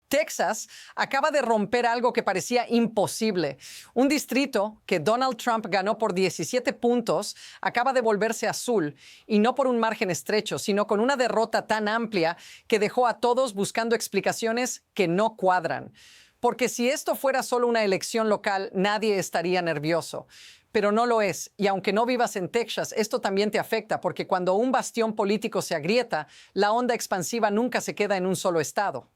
Texas acaba de romper algo que parecía imposible. Un distrito que Donald Trump ganó por 17 puntos acaba de volverse azul, y no por un margen estrecho, sino con una derrota tan amplia que dejó a todos buscando explicaciones que no cuadran. Porque si esto fuera solo una elección local, nadie estaría nervioso. Pero no lo es, y aunque no vivas en Texas, esto también te afecta, porque cuando un bastión político se agrieta, la onda expansiva nunca se queda en un solo estado.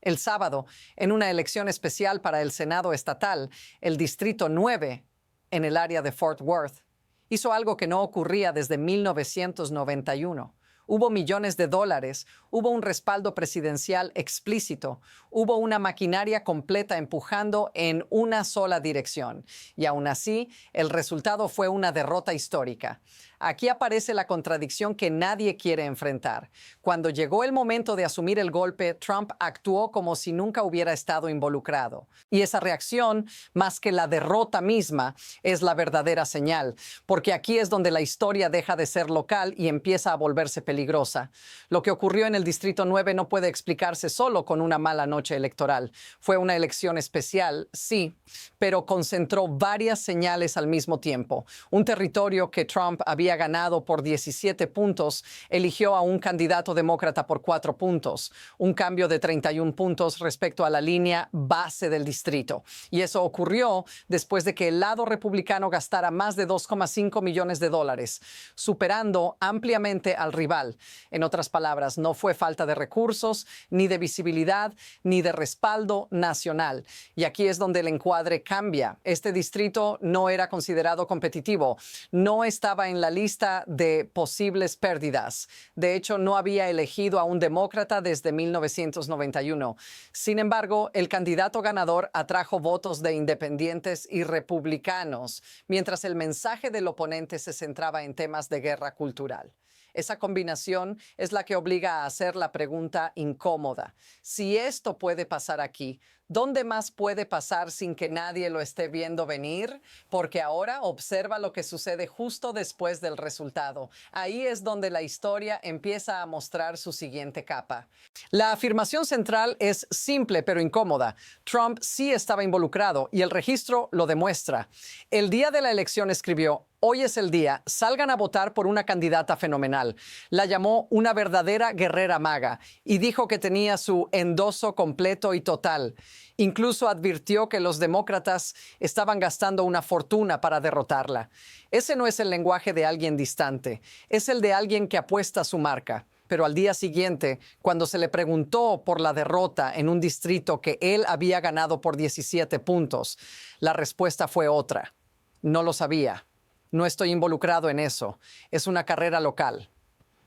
El sábado, en una elección especial para el Senado estatal, el Distrito 9, en el área de Fort Worth, hizo algo que no ocurría desde 1991. Hubo millones de dólares, hubo un respaldo presidencial explícito, hubo una maquinaria completa empujando en una sola dirección. Y aún así, el resultado fue una derrota histórica. Aquí aparece la contradicción que nadie quiere enfrentar. Cuando llegó el momento de asumir el golpe, Trump actuó como si nunca hubiera estado involucrado. Y esa reacción, más que la derrota misma, es la verdadera señal, porque aquí es donde la historia deja de ser local y empieza a volverse peligrosa. Lo que ocurrió en el Distrito 9 no puede explicarse solo con una mala noche electoral. Fue una elección especial, sí, pero concentró varias señales al mismo tiempo. Un territorio que Trump había ganado por 17 puntos, eligió a un candidato demócrata por 4 puntos, un cambio de 31 puntos respecto a la línea base del distrito. Y eso ocurrió después de que el lado republicano gastara más de 2,5 millones de dólares, superando ampliamente al rival. En otras palabras, no fue falta de recursos, ni de visibilidad, ni de respaldo nacional. Y aquí es donde el encuadre cambia. Este distrito no era considerado competitivo, no estaba en la lista de posibles pérdidas. De hecho, no había elegido a un demócrata desde 1991. Sin embargo, el candidato ganador atrajo votos de independientes y republicanos, mientras el mensaje del oponente se centraba en temas de guerra cultural. Esa combinación es la que obliga a hacer la pregunta incómoda. Si esto puede pasar aquí, ¿dónde más puede pasar sin que nadie lo esté viendo venir? Porque ahora observa lo que sucede justo después del resultado. Ahí es donde la historia empieza a mostrar su siguiente capa. La afirmación central es simple pero incómoda. Trump sí estaba involucrado y el registro lo demuestra. El día de la elección escribió: "Hoy es el día, salgan a votar por una candidata fenomenal". La llamó una verdadera guerrera maga y dijo que tenía su endoso completo y total. Incluso advirtió que los demócratas estaban gastando una fortuna para derrotarla. Ese no es el lenguaje de alguien distante, es el de alguien que apuesta su marca. Pero al día siguiente, cuando se le preguntó por la derrota en un distrito que él había ganado por 17 puntos, la respuesta fue otra: "No lo sabía. No estoy involucrado en eso. Es una carrera local".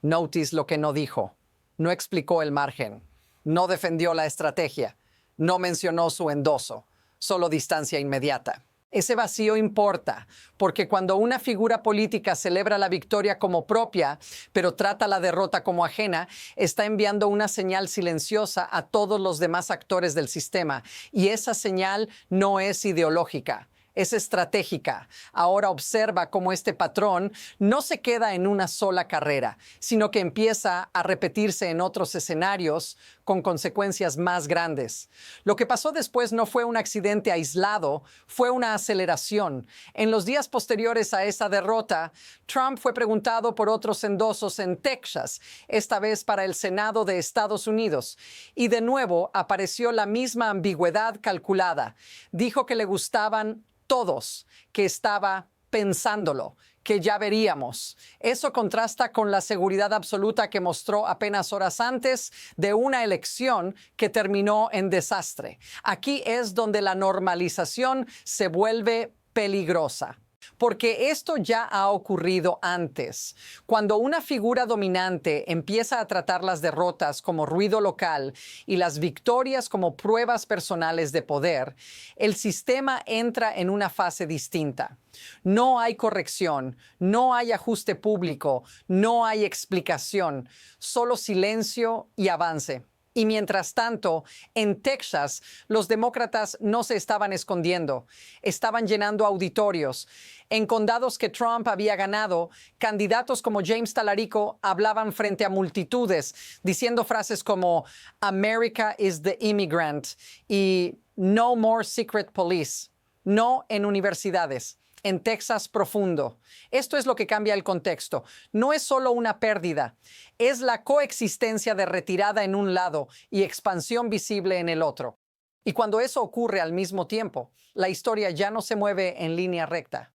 Notice lo que no dijo. No explicó el margen. No defendió la estrategia. No mencionó su endoso. Solo distancia inmediata. Ese vacío importa, porque cuando una figura política celebra la victoria como propia, pero trata la derrota como ajena, está enviando una señal silenciosa a todos los demás actores del sistema. Y esa señal no es ideológica. Es estratégica. Ahora observa cómo este patrón no se queda en una sola carrera, sino que empieza a repetirse en otros escenarios con consecuencias más grandes. Lo que pasó después no fue un accidente aislado, fue una aceleración. En los días posteriores a esa derrota, Trump fue preguntado por otros endosos en Texas, esta vez para el Senado de Estados Unidos. Y de nuevo apareció la misma ambigüedad calculada. Dijo que le gustaban todos, que estaba pensándolo, que ya veríamos. Eso contrasta con la seguridad absoluta que mostró apenas horas antes de una elección que terminó en desastre. Aquí es donde la normalización se vuelve peligrosa. Porque esto ya ha ocurrido antes. Cuando una figura dominante empieza a tratar las derrotas como ruido local y las victorias como pruebas personales de poder, el sistema entra en una fase distinta. No hay corrección, no hay ajuste público, no hay explicación, solo silencio y avance. Y mientras tanto, en Texas, los demócratas no se estaban escondiendo, estaban llenando auditorios. En condados que Trump había ganado, candidatos como James Talarico hablaban frente a multitudes, diciendo frases como "America is the immigrant" y "No more secret police". No en universidades. En Texas profundo. Esto es lo que cambia el contexto. No es solo una pérdida, es la coexistencia de retirada en un lado y expansión visible en el otro. Y cuando eso ocurre al mismo tiempo, la historia ya no se mueve en línea recta,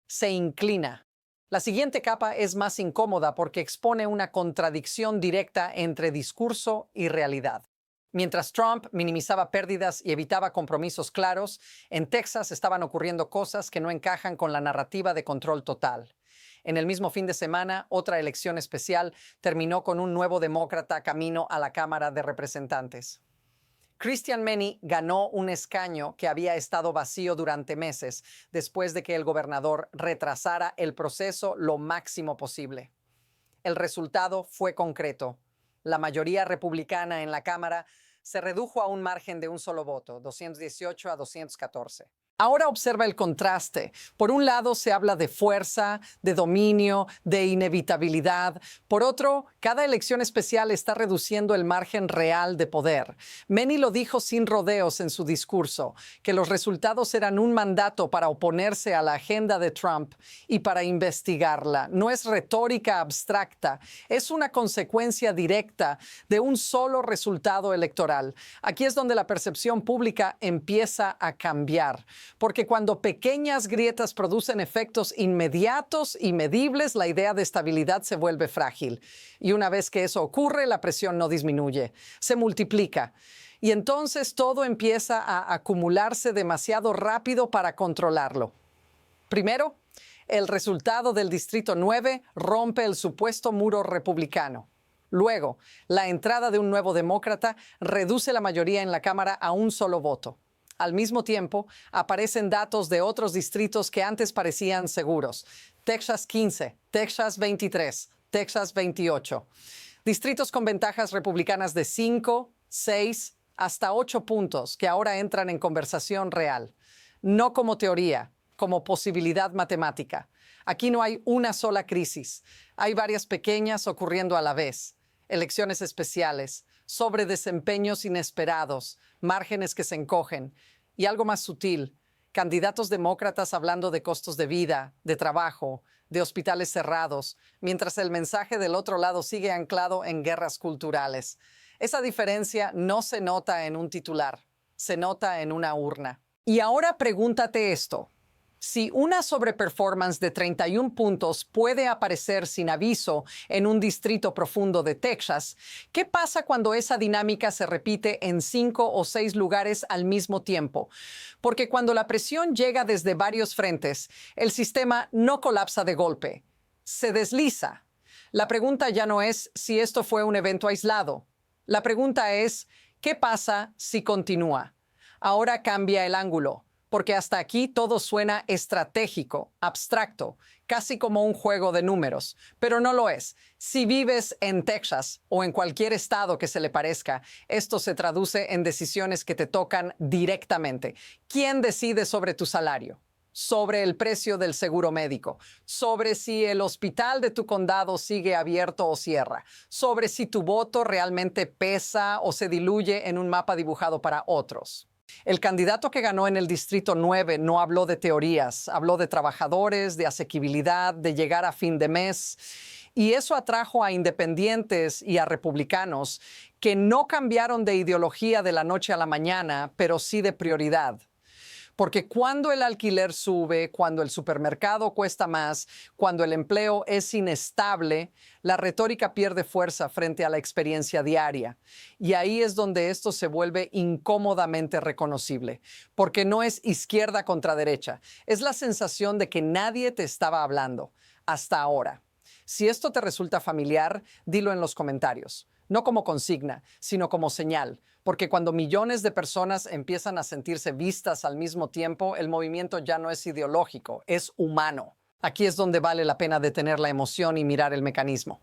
se inclina. La siguiente capa es más incómoda porque expone una contradicción directa entre discurso y realidad. Mientras Trump minimizaba pérdidas y evitaba compromisos claros, en Texas estaban ocurriendo cosas que no encajan con la narrativa de control total. En el mismo fin de semana, otra elección especial terminó con un nuevo demócrata camino a la Cámara de Representantes. Christian Meny ganó un escaño que había estado vacío durante meses después de que el gobernador retrasara el proceso lo máximo posible. El resultado fue concreto. La mayoría republicana en la Cámara se redujo a un margen de un solo voto, 218 a 214. Ahora observa el contraste. Por un lado se habla de fuerza, de dominio, de inevitabilidad. Por otro, cada elección especial está reduciendo el margen real de poder. Meny lo dijo sin rodeos en su discurso, que los resultados eran un mandato para oponerse a la agenda de Trump y para investigarla. No es retórica abstracta, es una consecuencia directa de un solo resultado electoral. Aquí es donde la percepción pública empieza a cambiar. Porque cuando pequeñas grietas producen efectos inmediatos y medibles, la idea de estabilidad se vuelve frágil. Y una vez que eso ocurre, la presión no disminuye, se multiplica. Y entonces todo empieza a acumularse demasiado rápido para controlarlo. Primero, el resultado del Distrito 9 rompe el supuesto muro republicano. Luego, la entrada de un nuevo demócrata reduce la mayoría en la Cámara a un solo voto. Al mismo tiempo, aparecen datos de otros distritos que antes parecían seguros. Texas 15, Texas 23, Texas 28. Distritos con ventajas republicanas de 5, 6, hasta 8 puntos que ahora entran en conversación real. No como teoría, como posibilidad matemática. Aquí no hay una sola crisis. Hay varias pequeñas ocurriendo a la vez. Elecciones especiales, sobre desempeños inesperados, márgenes que se encogen. Y algo más sutil, candidatos demócratas hablando de costos de vida, de trabajo, de hospitales cerrados, mientras el mensaje del otro lado sigue anclado en guerras culturales. Esa diferencia no se nota en un titular, se nota en una urna. Y ahora pregúntate esto. Si una sobreperformance de 31 puntos puede aparecer sin aviso en un distrito profundo de Texas, ¿qué pasa cuando esa dinámica se repite en 5 o 6 lugares al mismo tiempo? Porque cuando la presión llega desde varios frentes, el sistema no colapsa de golpe, se desliza. La pregunta ya no es si esto fue un evento aislado. La pregunta es, ¿qué pasa si continúa? Ahora cambia el ángulo. Porque hasta aquí todo suena estratégico, abstracto, casi como un juego de números, pero no lo es. Si vives en Texas o en cualquier estado que se le parezca, esto se traduce en decisiones que te tocan directamente. ¿Quién decide sobre tu salario? Sobre el precio del seguro médico, sobre si el hospital de tu condado sigue abierto o cierra, sobre si tu voto realmente pesa o se diluye en un mapa dibujado para otros. El candidato que ganó en el Distrito 9 no habló de teorías, habló de trabajadores, de asequibilidad, de llegar a fin de mes. Y eso atrajo a independientes y a republicanos que no cambiaron de ideología de la noche a la mañana, pero sí de prioridad. Porque cuando el alquiler sube, cuando el supermercado cuesta más, cuando el empleo es inestable, la retórica pierde fuerza frente a la experiencia diaria. Y ahí es donde esto se vuelve incómodamente reconocible, porque no es izquierda contra derecha, es la sensación de que nadie te estaba hablando, hasta ahora. Si esto te resulta familiar, dilo en los comentarios. No como consigna, sino como señal, porque cuando millones de personas empiezan a sentirse vistas al mismo tiempo, el movimiento ya no es ideológico, es humano. Aquí es donde vale la pena detener la emoción y mirar el mecanismo.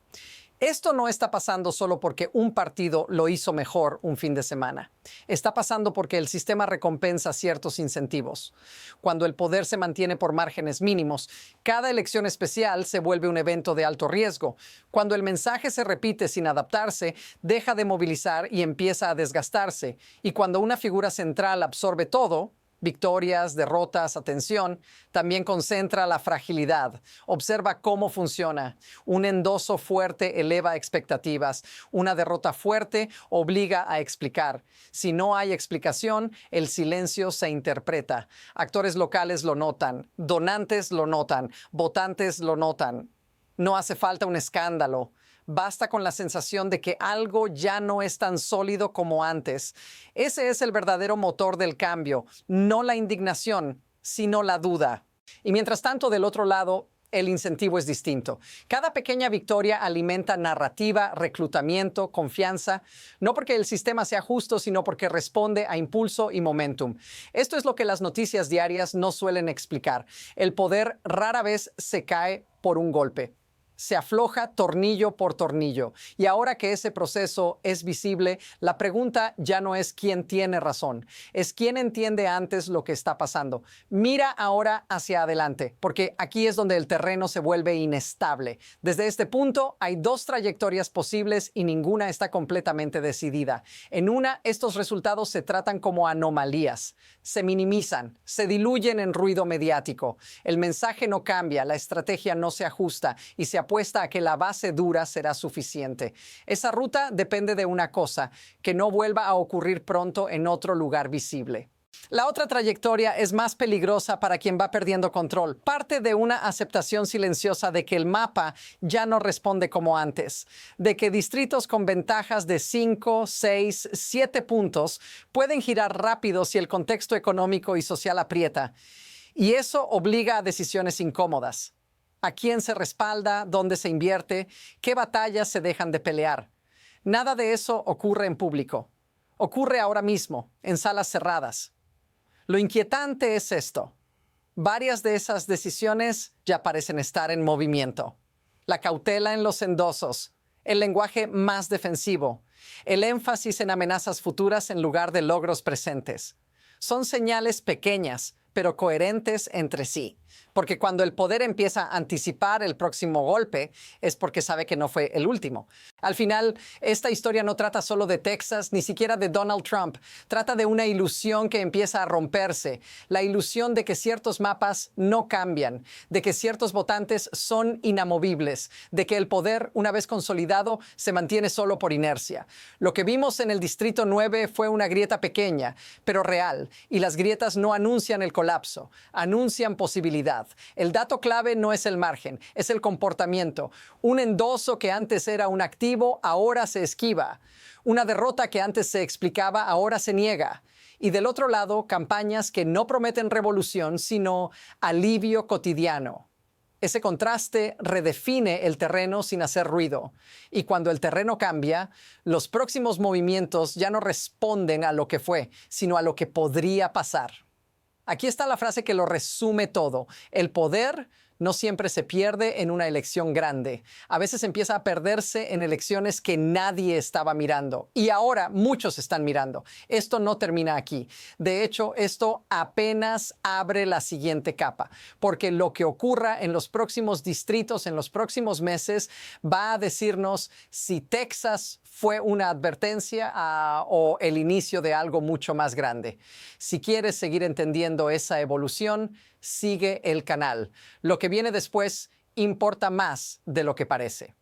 Esto no está pasando solo porque un partido lo hizo mejor un fin de semana. Está pasando porque el sistema recompensa ciertos incentivos. Cuando el poder se mantiene por márgenes mínimos, cada elección especial se vuelve un evento de alto riesgo. Cuando el mensaje se repite sin adaptarse, deja de movilizar y empieza a desgastarse. Y cuando una figura central absorbe todo, victorias, derrotas, atención, también concentra la fragilidad. Observa cómo funciona. Un endoso fuerte eleva expectativas. Una derrota fuerte obliga a explicar. Si no hay explicación, el silencio se interpreta. Actores locales lo notan, donantes lo notan, votantes lo notan. No hace falta un escándalo. Basta con la sensación de que algo ya no es tan sólido como antes. Ese es el verdadero motor del cambio, no la indignación, sino la duda. Y mientras tanto, del otro lado, el incentivo es distinto. Cada pequeña victoria alimenta narrativa, reclutamiento, confianza, no porque el sistema sea justo, sino porque responde a impulso y momentum. Esto es lo que las noticias diarias no suelen explicar. El poder rara vez se cae por un golpe. Se afloja tornillo por tornillo. Y ahora que ese proceso es visible, la pregunta ya no es quién tiene razón, es quién entiende antes lo que está pasando. Mira ahora hacia adelante, porque aquí es donde el terreno se vuelve inestable. Desde este punto hay dos trayectorias posibles y ninguna está completamente decidida. En una, estos resultados se tratan como anomalías, se minimizan, se diluyen en ruido mediático. El mensaje no cambia, la estrategia no se ajusta y se apuesta a que la base dura será suficiente. Esa ruta depende de una cosa, que no vuelva a ocurrir pronto en otro lugar visible. La otra trayectoria es más peligrosa para quien va perdiendo control. Parte de una aceptación silenciosa de que el mapa ya no responde como antes, de que distritos con ventajas de 5, 6, 7 puntos pueden girar rápido si el contexto económico y social aprieta. Y eso obliga a decisiones incómodas. ¿A quién se respalda? ¿Dónde se invierte? ¿Qué batallas se dejan de pelear? Nada de eso ocurre en público. Ocurre ahora mismo, en salas cerradas. Lo inquietante es esto. Varias de esas decisiones ya parecen estar en movimiento. La cautela en los endosos, el lenguaje más defensivo, el énfasis en amenazas futuras en lugar de logros presentes. Son señales pequeñas, pero coherentes entre sí. Porque cuando el poder empieza a anticipar el próximo golpe, es porque sabe que no fue el último. Al final, esta historia no trata solo de Texas, ni siquiera de Donald Trump. Trata de una ilusión que empieza a romperse. La ilusión de que ciertos mapas no cambian, de que ciertos votantes son inamovibles, de que el poder, una vez consolidado, se mantiene solo por inercia. Lo que vimos en el Distrito 9 fue una grieta pequeña, pero real, y las grietas no anuncian el colapso, anuncian posibilidad. El dato clave no es el margen, es el comportamiento. Un endoso que antes era un activo, ahora se esquiva. Una derrota que antes se explicaba, ahora se niega. Y del otro lado, campañas que no prometen revolución, sino alivio cotidiano. Ese contraste redefine el terreno sin hacer ruido. Y cuando el terreno cambia, los próximos movimientos ya no responden a lo que fue, sino a lo que podría pasar. Aquí está la frase que lo resume todo. El poder no siempre se pierde en una elección grande. A veces empieza a perderse en elecciones que nadie estaba mirando. Y ahora muchos están mirando. Esto no termina aquí. De hecho, esto apenas abre la siguiente capa. Porque lo que ocurra en los próximos distritos, en los próximos meses, va a decirnos si Texas fue una advertencia o el inicio de algo mucho más grande. Si quieres seguir entendiendo esa evolución, sigue el canal. Lo que viene después importa más de lo que parece.